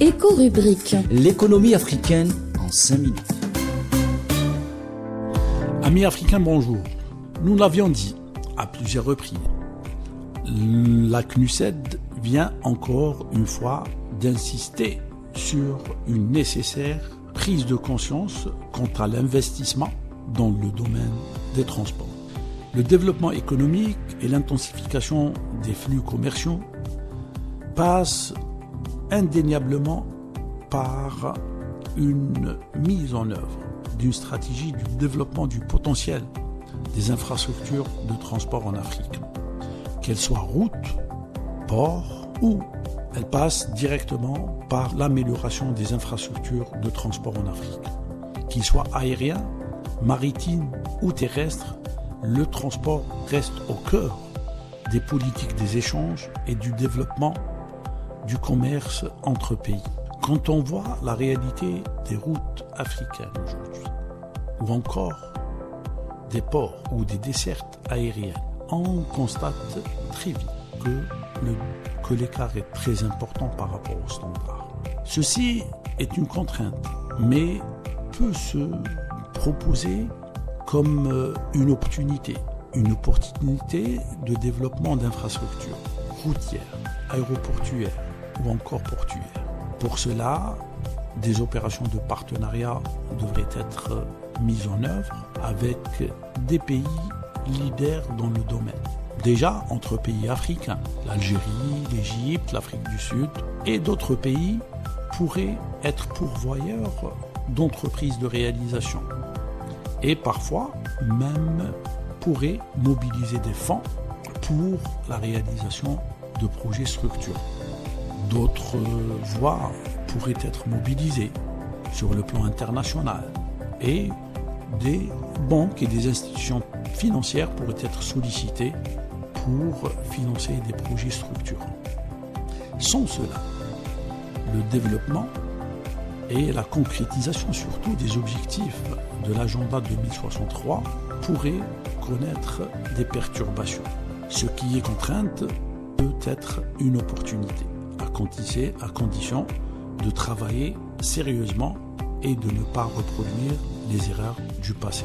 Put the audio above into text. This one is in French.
Éco-rubrique. L'économie africaine en 5 minutes. Amis africains, bonjour. Nous l'avions dit à plusieurs reprises. La CNUSED vient encore une fois d'insister sur une nécessaire prise de conscience quant à l'investissement dans le domaine des transports. Le développement économique et l'intensification des flux commerciaux passent indéniablement par une mise en œuvre d'une stratégie du développement du potentiel des infrastructures de transport en Afrique. Qu'elles soient routes, ports ou elles passent directement par l'amélioration des infrastructures de transport en Afrique. Qu'ils soient aériens, maritimes ou terrestres, le transport reste au cœur des politiques des échanges et du développement du commerce entre pays. Quand on voit la réalité des routes africaines aujourd'hui, ou encore des ports ou des dessertes aériennes, on constate très vite que l'écart est très important par rapport aux standards. Ceci est une contrainte, mais peut se proposer comme une opportunité de développement d'infrastructures routières, aéroportuaires ou encore portuaires. Pour cela, des opérations de partenariat devraient être mises en œuvre avec des pays leaders dans le domaine. Déjà entre pays africains, l'Algérie, l'Égypte, l'Afrique du Sud et d'autres pays pourraient être pourvoyeurs d'entreprises de réalisation et parfois même pourraient mobiliser des fonds pour la réalisation de projets structurants. D'autres voies pourraient être mobilisées sur le plan international et des banques et des institutions financières pourraient être sollicitées pour financer des projets structurants. Sans cela, le développement et la concrétisation surtout des objectifs de l'agenda 2063 pourraient connaître des perturbations. Ce qui est contrainte peut être une opportunité, à condition de travailler sérieusement et de ne pas reproduire les erreurs du passé.